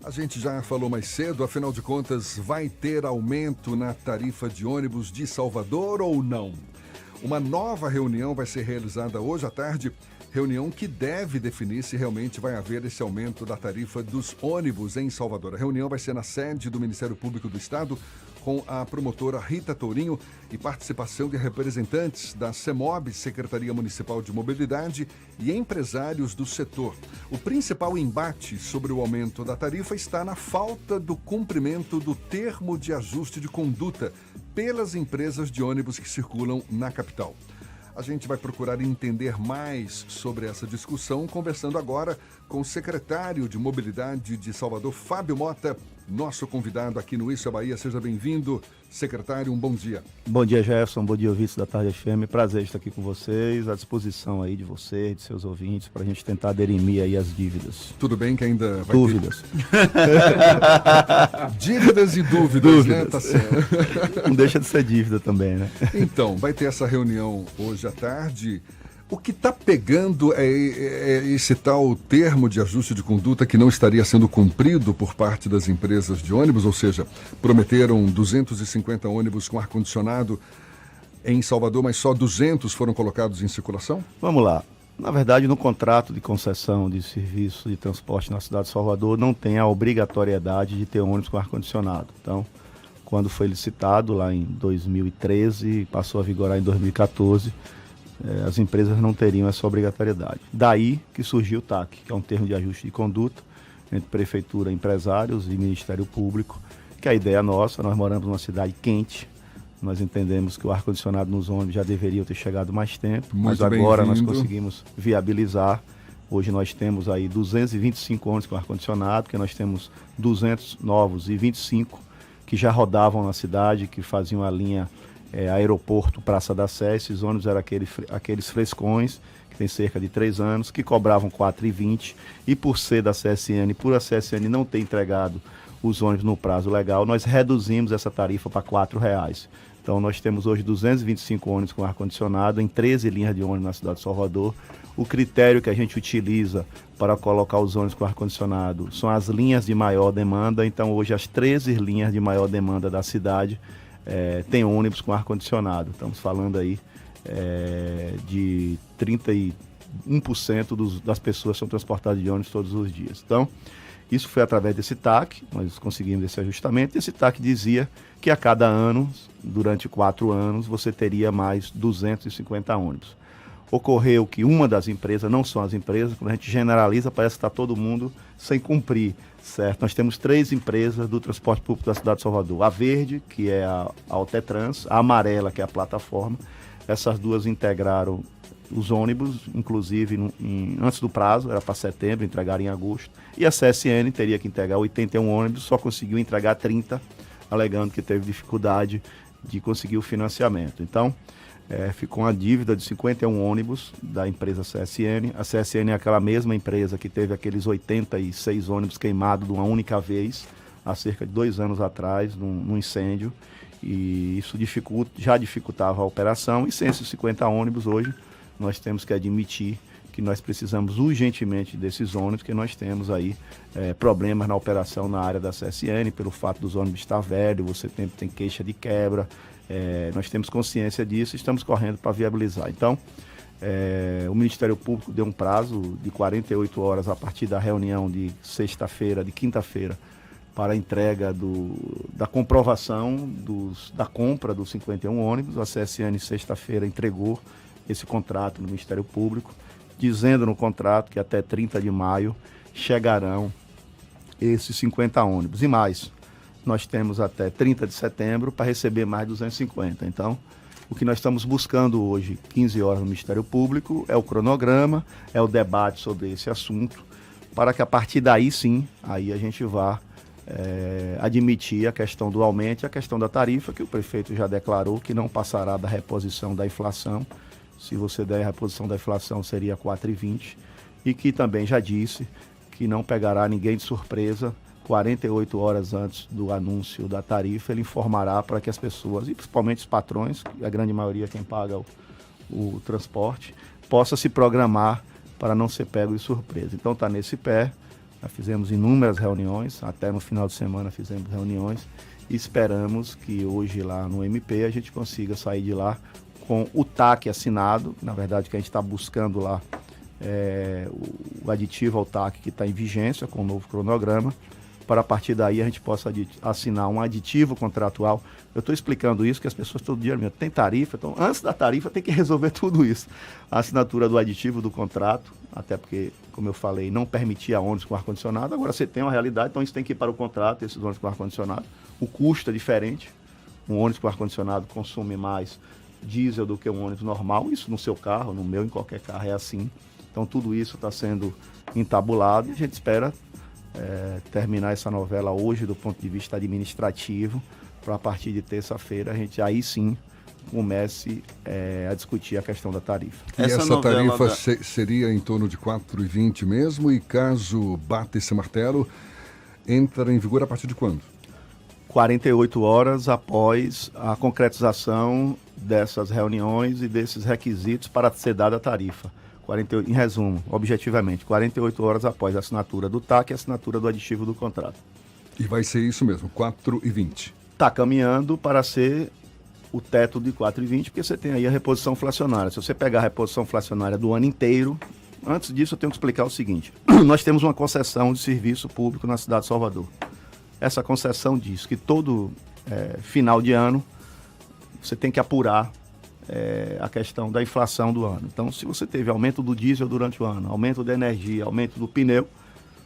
A gente já falou mais cedo, afinal de contas, vai ter aumento na tarifa de ônibus de Salvador ou não? Uma nova reunião vai ser realizada hoje à tarde, reunião que deve definir se realmente vai haver esse aumento da tarifa dos ônibus em Salvador. A reunião vai ser na sede do Ministério Público do Estado, com a promotora Rita Tourinho e participação de representantes da CEMOB, Secretaria Municipal de Mobilidade, e empresários do setor. O principal embate sobre o aumento da tarifa está na falta do cumprimento do termo de ajuste de conduta pelas empresas de ônibus que circulam na capital. A gente vai procurar entender mais sobre essa discussão, conversando agora com o secretário de Mobilidade de Salvador, Fábio Mota, nosso convidado aqui no Isso é Bahia. Seja bem-vindo, secretário, um bom dia. Bom dia, Jefferson, bom dia, ouvintes da Tarde FM. Prazer estar aqui com vocês, à disposição aí de vocês, de seus ouvintes, para a gente tentar dirimir aí as dívidas. Tudo bem que ainda vai Dúvidas. Dívidas e dúvidas, né? Tá certo. Não deixa de ser dívida também, né? Então, vai ter essa reunião hoje à tarde. O que está pegando é esse tal termo de ajuste de conduta que não estaria sendo cumprido por parte das empresas de ônibus, ou seja, prometeram 250 ônibus com ar-condicionado em Salvador, mas só 200 foram colocados em circulação? Vamos lá. Na verdade, no contrato de concessão de serviço de transporte na cidade de Salvador, não tem a obrigatoriedade de ter ônibus com ar-condicionado. Então, quando foi licitado lá em 2013, passou a vigorar em 2014, as empresas não teriam essa obrigatoriedade. Daí que surgiu o TAC, que é um termo de ajuste de conduta entre prefeitura, empresários e Ministério Público, que a ideia nossa, nós moramos numa cidade quente, nós entendemos que o ar-condicionado nos ônibus já deveria ter chegado mais tempo, mas agora nós conseguimos viabilizar. Hoje nós temos aí 225 ônibus com ar-condicionado, que nós temos 200 novos e 25 que já rodavam na cidade, que faziam a linha aeroporto Praça da Sé. Esses ônibus eram aqueles frescões, que tem cerca de 3 anos, que cobravam R$ 4,20, e por ser da CSN, por a CSN não ter entregado os ônibus no prazo legal, nós reduzimos essa tarifa para R$ 4,00. Então nós temos hoje 225 ônibus com ar-condicionado em 13 linhas de ônibus na cidade de Salvador. O critério que a gente utiliza para colocar os ônibus com ar-condicionado são as linhas de maior demanda. Então hoje as 13 linhas de maior demanda da cidade tem ônibus com ar-condicionado. Estamos falando aí de 31% das pessoas são transportadas de ônibus todos os dias. Então, isso foi através desse TAC, nós conseguimos esse ajustamento. Esse TAC dizia que a cada ano, durante 4 anos, você teria mais 250 ônibus. Ocorreu que uma das empresas, não são as empresas, quando a gente generaliza, parece que está todo mundo sem cumprir, certo? Nós temos 3 empresas do transporte público da cidade de Salvador. A verde, que é a Altetrans, a amarela, que é a plataforma. Essas duas integraram os ônibus, inclusive antes do prazo, era para setembro, entregar em agosto. E a CSN teria que entregar 81 ônibus, só conseguiu entregar 30, alegando que teve dificuldade de conseguir o financiamento. Então, ficou uma dívida de 51 ônibus da empresa CSN. A CSN é aquela mesma empresa que teve aqueles 86 ônibus queimados de uma única vez, há cerca de 2 anos atrás, num incêndio. E isso já dificultava a operação. E sem esses 50 ônibus hoje, nós temos que admitir que nós precisamos urgentemente desses ônibus, que nós temos aí problemas na operação na área da CSN, pelo fato dos ônibus estar velhos, você tem queixa de quebra. Nós temos consciência disso e estamos correndo para viabilizar. Então, o Ministério Público deu um prazo de 48 horas a partir da reunião de quinta-feira, para a entrega da comprovação da compra dos 51 ônibus. A CSN, sexta-feira, entregou esse contrato no Ministério Público, dizendo no contrato que até 30 de maio chegarão esses 50 ônibus. E mais, nós temos até 30 de setembro para receber mais 250. Então, o que nós estamos buscando hoje, 15 horas no Ministério Público, é o cronograma, é o debate sobre esse assunto, para que a partir daí sim, aí a gente vá admitir a questão do aumento e a questão da tarifa, que o prefeito já declarou que não passará da reposição da inflação. Se você der a reposição da inflação, seria 4,20, e que também já disse que não pegará ninguém de surpresa. 48 horas antes do anúncio da tarifa, ele informará para que as pessoas, e principalmente os patrões, a grande maioria quem paga o transporte, possa se programar para não ser pego de surpresa. Então está nesse pé, Já fizemos inúmeras reuniões, até no final de semana fizemos reuniões e esperamos que hoje lá no MP a gente consiga sair de lá com o TAC assinado. Na verdade, que a gente está buscando lá o aditivo ao TAC que está em vigência com o novo cronograma, para a partir daí a gente possa assinar um aditivo contratual. Eu estou explicando isso que as pessoas todo dia tem tarifa, então antes da tarifa tem que resolver tudo isso. A assinatura do aditivo do contrato, até porque, como eu falei, não permitia ônibus com ar-condicionado, agora você tem uma realidade, então isso tem que ir para o contrato, esses ônibus com ar-condicionado. O custo é diferente, um ônibus com ar-condicionado consome mais diesel do que um ônibus normal, isso no seu carro, no meu, em qualquer carro é assim. Então tudo isso está sendo entabulado e a gente espera terminar essa novela hoje do ponto de vista administrativo, para a partir de terça-feira a gente aí sim comece a discutir a questão da tarifa. E essa tarifa seria em torno de 4,20 mesmo, e caso bata esse martelo, entra em vigor a partir de quando? 48 horas após a concretização dessas reuniões e desses requisitos para ser dada a tarifa. 48, em resumo, objetivamente, 48 horas após a assinatura do TAC e a assinatura do aditivo do contrato. E vai ser isso mesmo, 4,20. Está caminhando para ser o teto de 4,20, porque você tem aí a reposição inflacionária. Se você pegar a reposição inflacionária do ano inteiro, antes disso eu tenho que explicar o seguinte. Nós temos uma concessão de serviço público na cidade de Salvador. Essa concessão diz que todo final de ano você tem que apurar a questão da inflação do ano. Então, se você teve aumento do diesel durante o ano, aumento da energia, aumento do pneu,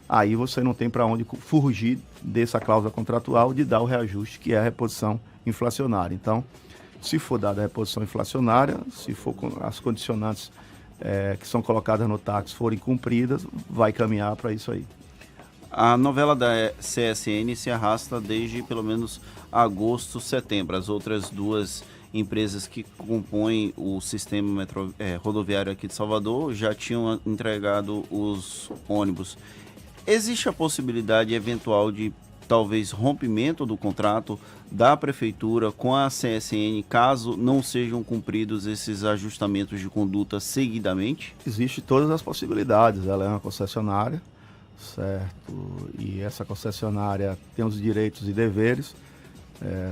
aí você não tem para onde fugir dessa cláusula contratual de dar o reajuste, que é a reposição inflacionária. Então, se for dada a reposição inflacionária, se for as condicionantes que são colocadas no TAC forem cumpridas, vai caminhar para isso aí. A novela da CSN se arrasta desde pelo menos agosto, setembro. As outras duas empresas que compõem o sistema rodoviário aqui de Salvador já tinham entregado os ônibus. Existe a possibilidade eventual de talvez rompimento do contrato da prefeitura com a CSN caso não sejam cumpridos esses ajustamentos de conduta seguidamente? Existem todas as possibilidades. Ela é uma concessionária, certo? E essa concessionária tem os direitos e deveres,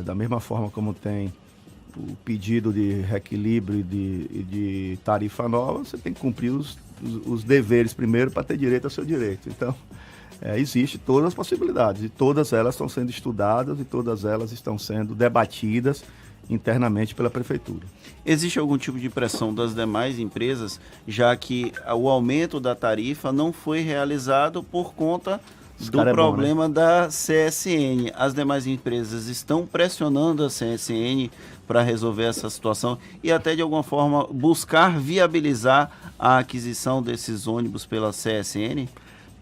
da mesma forma como tem o pedido de reequilíbrio e de tarifa nova, você tem que cumprir os deveres primeiro para ter direito ao seu direito. Então, existe todas as possibilidades e todas elas estão sendo estudadas e todas elas estão sendo debatidas internamente pela prefeitura. Existe algum tipo de pressão das demais empresas, já que o aumento da tarifa não foi realizado por conta do problema da CSN? As demais empresas estão pressionando a CSN para resolver essa situação e até de alguma forma buscar viabilizar a aquisição desses ônibus pela CSN?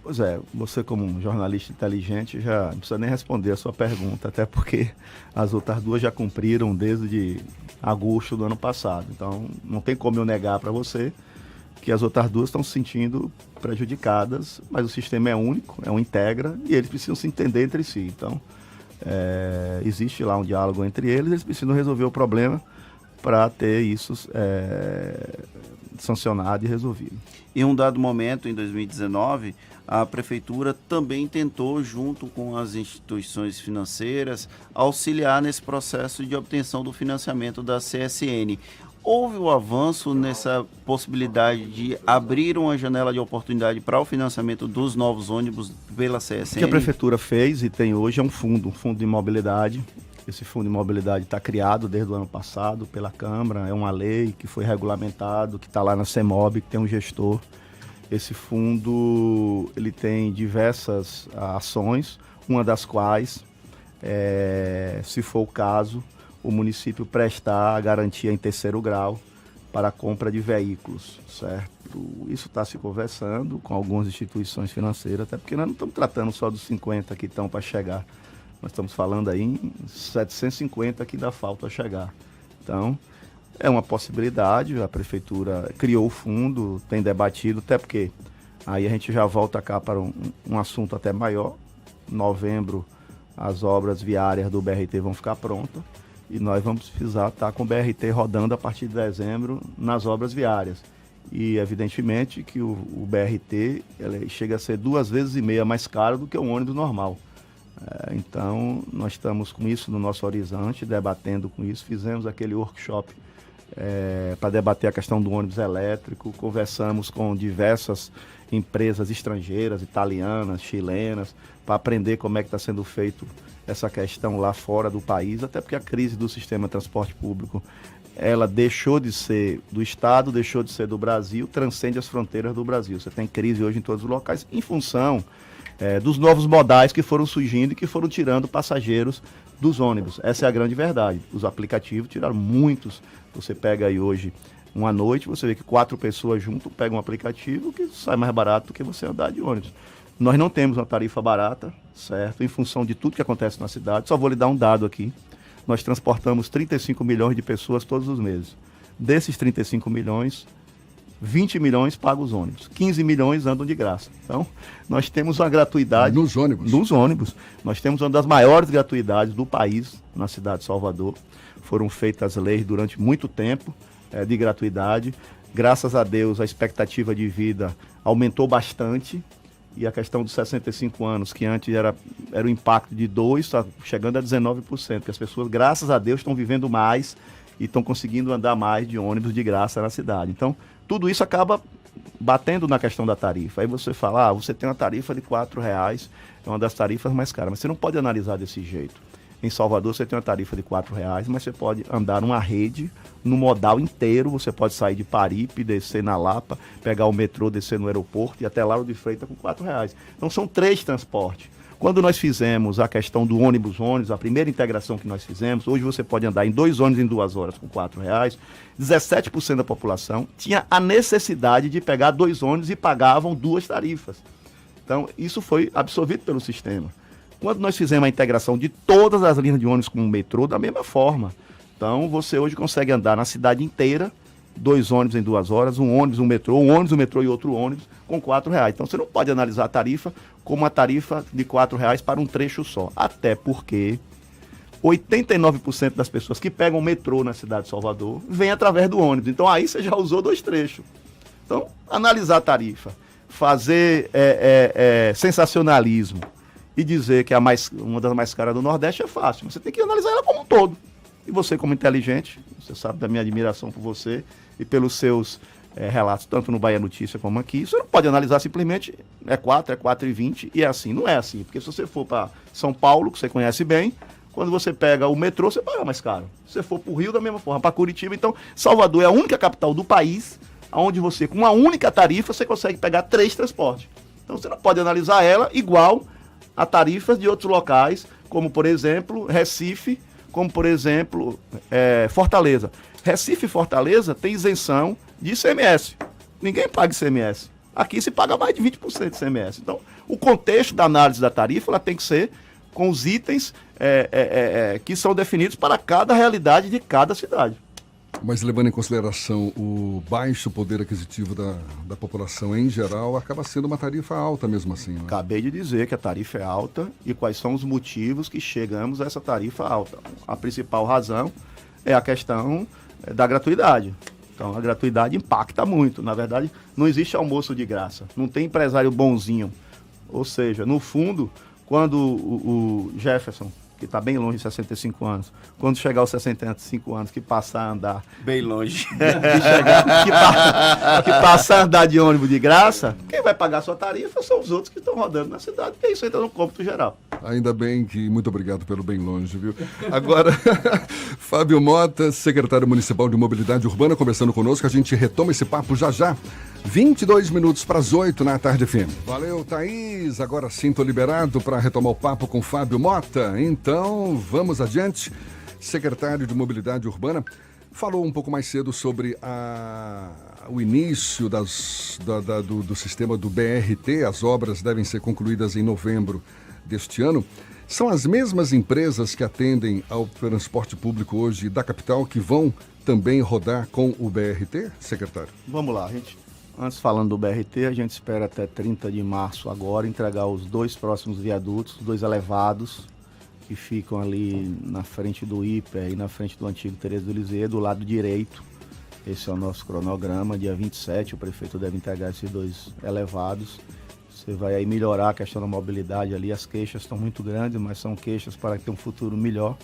Pois é, você como um jornalista inteligente já não precisa nem responder a sua pergunta, até porque as outras duas já cumpriram desde agosto do ano passado. Então não tem como eu negar para você que as outras duas estão se sentindo prejudicadas, mas o sistema é único, é um integra e eles precisam se entender entre si. Então existe lá um diálogo entre eles precisam resolver o problema para ter isso sancionado e resolvido. Em um dado momento, em 2019, a prefeitura também tentou, junto com as instituições financeiras, auxiliar nesse processo de obtenção do financiamento da CSN. Houve um avanço nessa possibilidade de abrir uma janela de oportunidade para o financiamento dos novos ônibus pela CSN? O que a prefeitura fez e tem hoje é um fundo de mobilidade. Esse fundo de mobilidade está criado desde o ano passado pela Câmara, é uma lei que foi regulamentado, que está lá na CEMOB, que tem um gestor. Esse fundo ele tem diversas ações, uma das quais, se for o caso, o município prestar a garantia em terceiro grau para a compra de veículos, certo? Isso está se conversando com algumas instituições financeiras, até porque nós não estamos tratando só dos 50 que estão para chegar. Nós estamos falando aí em 750 que dá falta a chegar. Então, é uma possibilidade, a prefeitura criou o fundo, tem debatido, até porque aí a gente já volta cá para um assunto até maior. Em novembro, as obras viárias do BRT vão ficar prontas e nós vamos precisar estar com o BRT rodando a partir de dezembro nas obras viárias. e evidentemente que o BRT ele chega a ser 2,5 vezes mais caro do que um ônibus normal. Então, nós estamos com isso no nosso horizonte, debatendo com isso. Fizemos aquele workshop para debater a questão do ônibus elétrico, conversamos com diversas empresas estrangeiras, italianas, chilenas, para aprender como é que está sendo feito essa questão lá fora do país, até porque a crise do sistema de transporte público, ela deixou de ser do Estado, deixou de ser do Brasil, transcende as fronteiras do Brasil. Você tem crise hoje em todos os locais, em função dos novos modais que foram surgindo e que foram tirando passageiros dos ônibus. Essa é a grande verdade. Os aplicativos tiraram muitos. Você pega aí hoje uma noite, você vê que 4 pessoas junto pegam um aplicativo que sai mais barato do que você andar de ônibus. Nós não temos uma tarifa barata, certo? Em função de tudo que acontece na cidade. Só vou lhe dar um dado aqui. Nós transportamos 35 milhões de pessoas todos os meses. Desses 35 milhões, 20 milhões pagam os ônibus. 15 milhões andam de graça. Então, nós temos uma gratuidade... Nos ônibus? Nos ônibus. Nós temos uma das maiores gratuidades do país, na cidade de Salvador. Foram feitas leis durante muito tempo de gratuidade. Graças a Deus, a expectativa de vida aumentou bastante. E a questão dos 65 anos, que antes era o impacto de 2%, está chegando a 19%. Que as pessoas, graças a Deus, estão vivendo mais e estão conseguindo andar mais de ônibus de graça na cidade. Então, tudo isso acaba batendo na questão da tarifa. Aí você fala, você tem uma tarifa de R$4, é uma das tarifas mais caras. Mas você não pode analisar desse jeito. Em Salvador você tem uma tarifa de R$4, mas você pode andar numa rede, no modal inteiro. Você pode sair de Paripe, descer na Lapa, pegar o metrô, descer no aeroporto e até Lauro de Freitas com R$4. Então são 3 transportes. Quando nós fizemos a questão do ônibus, a primeira integração que nós fizemos, hoje você pode andar em 2 ônibus em 2 horas com R$4. 17% da população tinha a necessidade de pegar 2 ônibus e pagavam 2 tarifas. Então isso foi absorvido pelo sistema. Quando nós fizemos a integração de todas as linhas de ônibus com o metrô, da mesma forma. Então, você hoje consegue andar na cidade inteira, 2 ônibus em 2 horas, um ônibus, um metrô e outro ônibus, com R$4. Então, você não pode analisar a tarifa como uma tarifa de R$4 para um trecho só. Até porque 89% das pessoas que pegam o metrô na cidade de Salvador vêm através do ônibus. Então, aí você já usou 2 trechos. Então, analisar a tarifa, fazer sensacionalismo, e dizer que uma das mais caras do Nordeste é fácil. Você tem que analisar ela como um todo. E você, como inteligente, você sabe da minha admiração por você e pelos seus relatos, tanto no Bahia Notícia como aqui, você não pode analisar simplesmente 4, 4,20 e é assim. Não é assim, porque se você for para São Paulo, que você conhece bem, quando você pega o metrô, você paga mais caro. Se você for para o Rio, da mesma forma, para Curitiba. Então, Salvador é a única capital do país onde você, com uma única tarifa, você consegue pegar 3 transportes. Então, você não pode analisar ela igual a tarifas de outros locais, como por exemplo Recife, como por exemplo Fortaleza. Recife e Fortaleza tem isenção de ICMS. Ninguém paga ICMS. Aqui se paga mais de 20% de ICMS. Então, o contexto da análise da tarifa ela tem que ser com os itens que são definidos para cada realidade de cada cidade. Mas levando em consideração o baixo poder aquisitivo da população em geral, acaba sendo uma tarifa alta mesmo assim, né? Acabei de dizer que a tarifa é alta e quais são os motivos que chegamos a essa tarifa alta. A principal razão é a questão da gratuidade. Então a gratuidade impacta muito. Na verdade, não existe almoço de graça. Não tem empresário bonzinho. Ou seja, no fundo, quando o Jefferson, que está bem longe de 65 anos, quando chegar aos 65 anos, que passar a andar... Bem longe. Que passar a andar de ônibus de graça, quem vai pagar a sua tarifa são os outros que estão rodando na cidade, porque isso entra no cômputo geral. Ainda bem que... Muito obrigado pelo bem longe, viu? Agora, Fábio Mota, secretário municipal de Mobilidade Urbana, conversando conosco. A gente retoma esse papo já já. 22 minutos para as 8 na tarde FM. Valeu, Thaís. Agora sim, tô liberado para retomar o papo com Fábio Mota. Então, vamos adiante. Secretário de Mobilidade Urbana falou um pouco mais cedo sobre o início do sistema do BRT. As obras devem ser concluídas em novembro deste ano. São as mesmas empresas que atendem ao transporte público hoje da capital que vão também rodar com o BRT, secretário? Vamos lá, antes falando do BRT, a gente espera até 30 de março agora entregar os 2 próximos viadutos, 2 elevados, que ficam ali na frente do IPE e na frente do antigo Teresa do Lisieux, do lado direito. Esse é o nosso cronograma. Dia 27, o prefeito deve entregar esses 2 elevados. Você vai aí melhorar a questão da mobilidade ali. As queixas estão muito grandes, mas são queixas para ter um futuro melhor.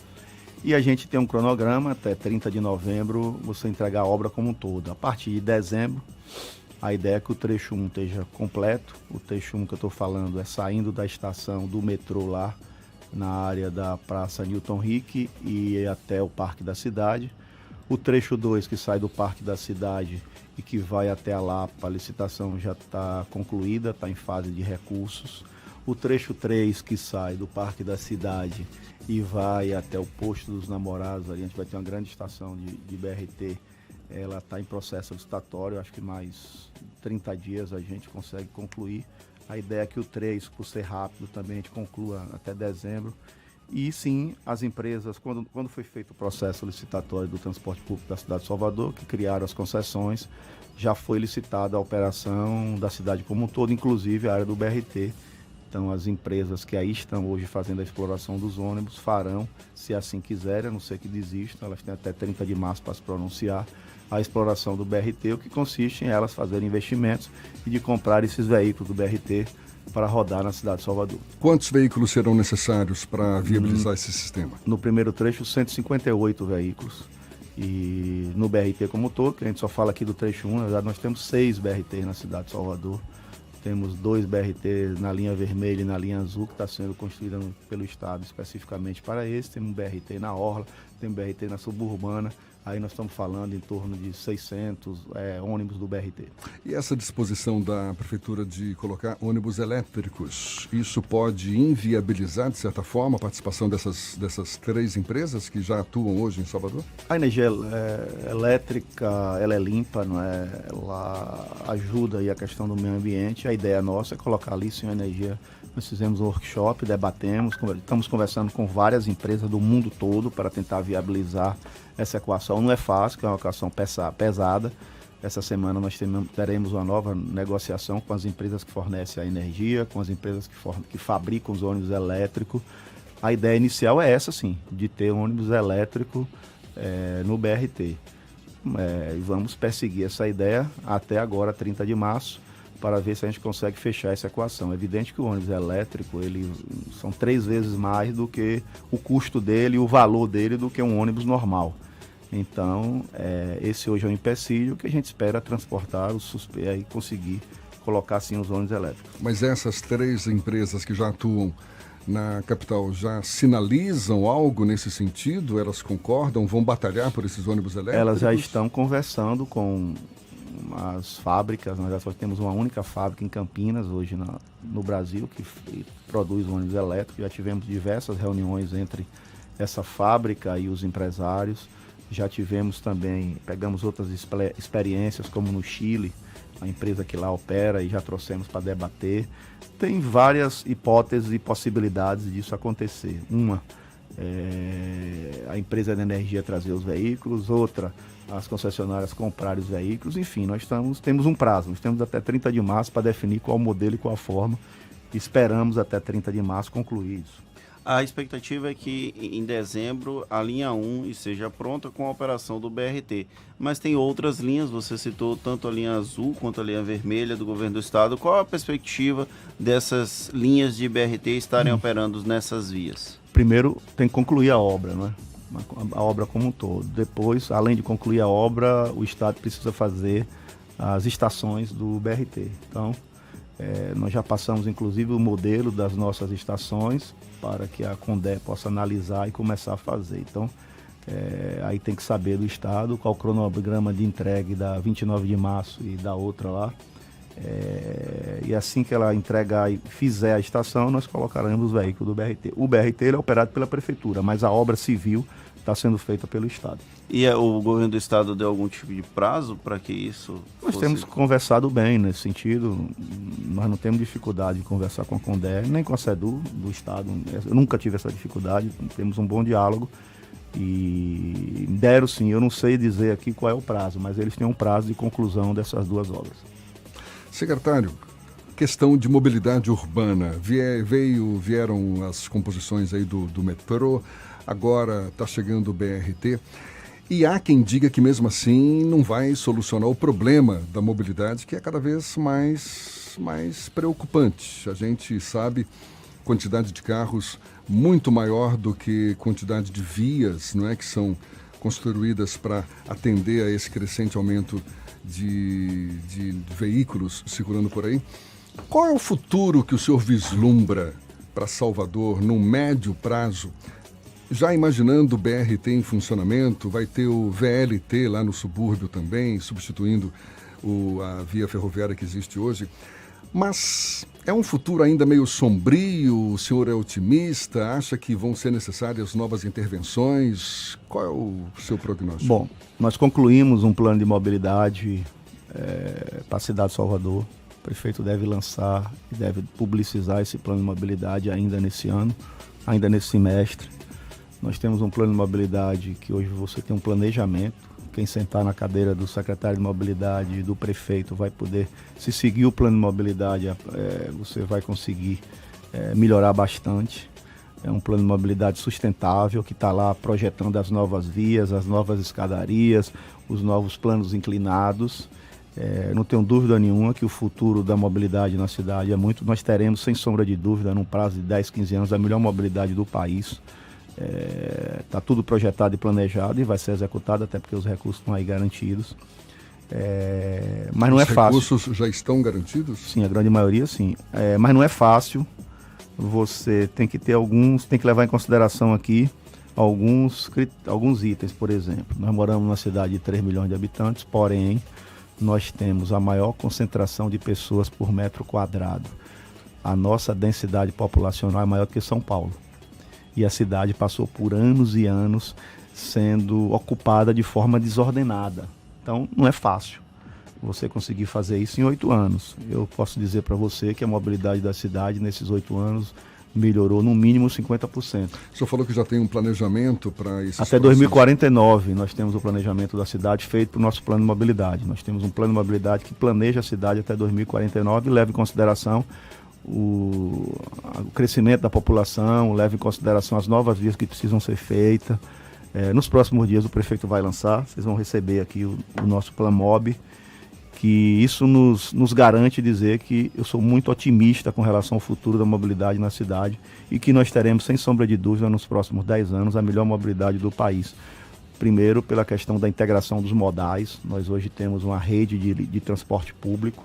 E a gente tem um cronograma até 30 de novembro, você entregar a obra como um todo. A partir de dezembro, a ideia é que o trecho 1 esteja completo. O trecho 1 que eu estou falando é saindo da estação do metrô lá, na área da Praça Newton Rick e até o Parque da Cidade. O trecho 2, que sai do Parque da Cidade e que vai até a Lapa, a licitação já está concluída, está em fase de recursos. O trecho 3, que sai do Parque da Cidade e vai até o Posto dos Namorados, ali a gente vai ter uma grande estação de BRT, ela está em processo licitatório, acho que mais 30 dias a gente consegue concluir. A ideia é que o 3, por ser rápido, também a gente conclua até dezembro. E sim, as empresas, quando foi feito o processo licitatório do transporte público da cidade de Salvador, que criaram as concessões, já foi licitada a operação da cidade como um todo, inclusive a área do BRT. Então, as empresas que aí estão hoje fazendo a exploração dos ônibus farão, se assim quiserem, a não ser que desistam, elas têm até 30 de março para se pronunciar, a exploração do BRT, o que consiste em elas fazerem investimentos e de comprar esses veículos do BRT para rodar na cidade de Salvador. Quantos veículos serão necessários para viabilizar esse sistema? No primeiro trecho, 158 veículos. E no BRT como um todo, que a gente só fala aqui do trecho 1, na verdade nós temos 6 BRTs na cidade de Salvador. Temos 2 BRTs na linha vermelha e na linha azul, que está sendo construída pelo Estado especificamente para esse. Tem um BRT na Orla, tem um BRT na Suburbana. Aí nós estamos falando em torno de 600 ônibus do BRT. E essa disposição da Prefeitura de colocar ônibus elétricos, isso pode inviabilizar, de certa forma, a participação dessas 3 empresas que já atuam hoje em Salvador? A energia elétrica, ela é limpa, não é? Ela ajuda aí a questão do meio ambiente. A ideia nossa é colocar ali sim a energia. Nós fizemos um workshop, debatemos, estamos conversando com várias empresas do mundo todo para tentar viabilizar essa equação. Não é fácil, que é uma equação pesada. Essa semana nós teremos uma nova negociação com as empresas que fornecem a energia, com as empresas que fabricam os ônibus elétricos. A ideia inicial é essa, sim, de ter um ônibus elétrico no BRT. E vamos perseguir essa ideia até agora, 30 de março, para ver se a gente consegue fechar essa equação. É evidente que o ônibus elétrico, ele são 3 vezes mais do que o custo dele e o valor dele do que um ônibus normal. Então, esse hoje é um empecilho que a gente espera transportar e conseguir colocar assim os ônibus elétricos. Mas essas 3 empresas que já atuam na capital já sinalizam algo nesse sentido? Elas concordam, vão batalhar por esses ônibus elétricos? Elas já estão conversando com as fábricas. Nós já só temos uma única fábrica em Campinas hoje no Brasil que produz ônibus elétricos. Já tivemos diversas reuniões entre essa fábrica e os empresários. Já tivemos também, pegamos outras experiências como no Chile, a empresa que lá opera, e já trouxemos para debater. Tem várias hipóteses e possibilidades disso acontecer. Uma, a empresa de energia trazer os veículos, outra, as concessionárias comprarem os veículos. Enfim, nós temos um prazo, nós temos até 30 de março para definir qual modelo e qual forma. Esperamos até 30 de março concluir isso. A expectativa é que em dezembro a linha 1 esteja pronta com a operação do BRT. Mas tem outras linhas, você citou tanto a linha azul quanto a linha vermelha do governo do estado. Qual a perspectiva dessas linhas de BRT estarem operando nessas vias? Primeiro tem que concluir a obra, né? A obra como um todo. Depois, além de concluir a obra, o estado precisa fazer as estações do BRT. Então, nós já passamos inclusive o modelo das nossas estações para que a Condé possa analisar e começar a fazer. Então, aí tem que saber do estado qual o cronograma de entrega da 29 de março e da outra lá. E assim que ela entregar e fizer a estação, nós colocaremos o veículo do BRT. O BRT ele é operado pela prefeitura, mas a obra civil está sendo feita pelo estado. E o governo do estado deu algum tipo de prazo para que isso Nós temos conversado bem nesse sentido. Nós não temos dificuldade de conversar com a Condé, nem com a SEDU do estado. Eu nunca tive essa dificuldade, temos um bom diálogo. E deram sim, eu não sei dizer aqui qual é o prazo, mas eles têm um prazo de conclusão dessas 2 obras. Secretário, questão de mobilidade urbana. Vieram as composições aí do metrô, agora está chegando o BRT. E há quem diga que mesmo assim não vai solucionar o problema da mobilidade, que é cada vez mais preocupante. A gente sabe quantidade de carros muito maior do que quantidade de vias, não é, que são construídas para atender a esse crescente aumento de veículos circulando por aí. Qual é o futuro que o senhor vislumbra para Salvador num médio prazo? Já imaginando o BRT em funcionamento, vai ter o VLT lá no subúrbio também, substituindo a via ferroviária que existe hoje. Mas é um futuro ainda meio sombrio, o senhor é otimista, acha que vão ser necessárias novas intervenções? Qual é o seu prognóstico? Bom, nós concluímos um plano de mobilidade para a cidade de Salvador. O prefeito deve lançar e deve publicizar esse plano de mobilidade ainda nesse ano, ainda nesse semestre. Nós temos um plano de mobilidade que hoje você tem um planejamento. Quem sentar na cadeira do secretário de mobilidade e do prefeito vai poder, se seguir o plano de mobilidade, você vai conseguir melhorar bastante. É um plano de mobilidade sustentável que está lá projetando as novas vias, as novas escadarias, os novos planos inclinados. Não tenho dúvida nenhuma que o futuro da mobilidade na cidade nós teremos, sem sombra de dúvida, num prazo de 10, 15 anos, a melhor mobilidade do país. Está tudo projetado e planejado e vai ser executado, até porque os recursos estão aí garantidos. Mas não é fácil. Os recursos já estão garantidos? Sim, a grande maioria sim. Mas não é fácil. Você tem que levar em consideração aqui alguns itens, por exemplo. Nós moramos numa cidade de 3 milhões de habitantes, porém, nós temos a maior concentração de pessoas por metro quadrado. A nossa densidade populacional é maior do que São Paulo. E a cidade passou por anos e anos sendo ocupada de forma desordenada. Então, não é fácil você conseguir fazer isso em 8 anos. Eu posso dizer para você que a mobilidade da cidade, nesses 8 anos, melhorou no mínimo 50%. O senhor falou que já tem um planejamento para isso? Até 2049, nós temos o planejamento da cidade feito para o nosso plano de mobilidade. Nós temos um plano de mobilidade que planeja a cidade até 2049 e leva em consideração o crescimento da população, leva em consideração as novas vias que precisam ser feitas. Nos próximos dias o prefeito vai lançar, vocês vão receber aqui o nosso Plan Mob, que isso nos garante dizer que eu sou muito otimista com relação ao futuro da mobilidade na cidade e que nós teremos, sem sombra de dúvida, nos próximos 10 anos, a melhor mobilidade do país. Primeiro, pela questão da integração dos modais. Nós hoje temos uma rede de transporte público,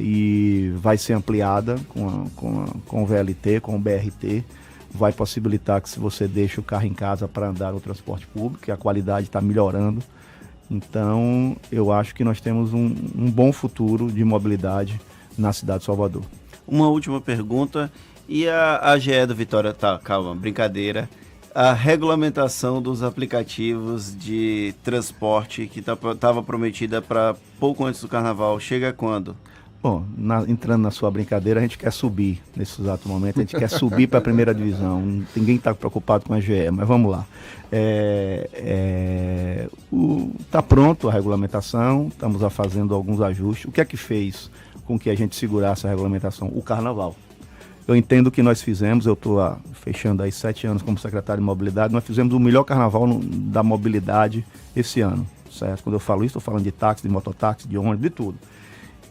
e vai ser ampliada com o VLT, com o BRT, vai possibilitar que se você deixa o carro em casa para andar no transporte público, que a qualidade está melhorando. Então, eu acho que nós temos um bom futuro de mobilidade na cidade de Salvador. Uma última pergunta, e a GE do Vitória, calma, brincadeira, a regulamentação dos aplicativos de transporte que estava prometida para pouco antes do Carnaval, chega quando? Bom, entrando na sua brincadeira, a gente quer subir nesse exato momento, a gente quer subir para a primeira divisão, ninguém está preocupado com a GE, mas vamos lá. Está pronto a regulamentação, estamos fazendo alguns ajustes. O que é que fez com que a gente segurasse a regulamentação? O Carnaval. Eu entendo que nós fizemos, eu estou fechando aí 7 anos como secretário de mobilidade, nós fizemos o melhor carnaval da mobilidade esse ano, certo? Quando eu falo isso, estou falando de táxi, de mototáxi, de ônibus, de tudo.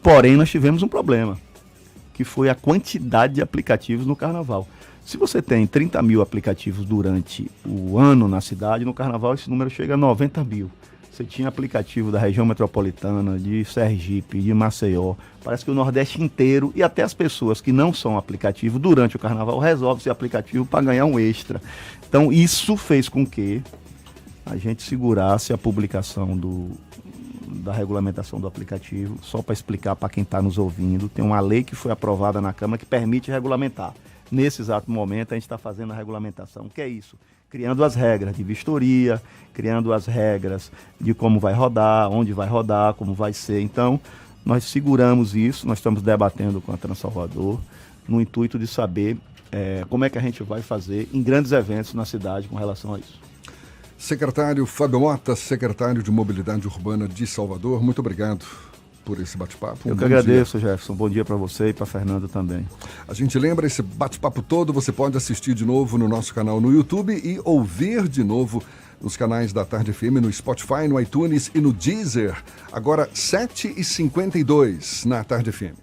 Porém, nós tivemos um problema, que foi a quantidade de aplicativos no carnaval. Se você tem 30 mil aplicativos durante o ano na cidade, no carnaval esse número chega a 90 mil. Você tinha aplicativo da região metropolitana, de Sergipe, de Maceió. Parece que o Nordeste inteiro e até as pessoas que não são aplicativo durante o carnaval resolvem ser aplicativo para ganhar um extra. Então isso fez com que a gente segurasse a publicação da regulamentação do aplicativo. Só para explicar para quem está nos ouvindo, tem uma lei que foi aprovada na Câmara que permite regulamentar. Nesse exato momento a gente está fazendo a regulamentação. O que é isso? Criando as regras de vistoria, criando as regras de como vai rodar, onde vai rodar, como vai ser. Então, nós seguramos isso, nós estamos debatendo com a Transalvador, no intuito de saber como é que a gente vai fazer em grandes eventos na cidade com relação a isso. Secretário Fábio Mota, secretário de Mobilidade Urbana de Salvador, muito obrigado por esse bate-papo. Eu que agradeço, Jefferson. Bom dia para você e para Fernando também. A gente lembra, esse bate-papo todo você pode assistir de novo no nosso canal no YouTube e ouvir de novo nos canais da Tarde FM, no Spotify, no iTunes e no Deezer. Agora, 7h52 na Tarde FM.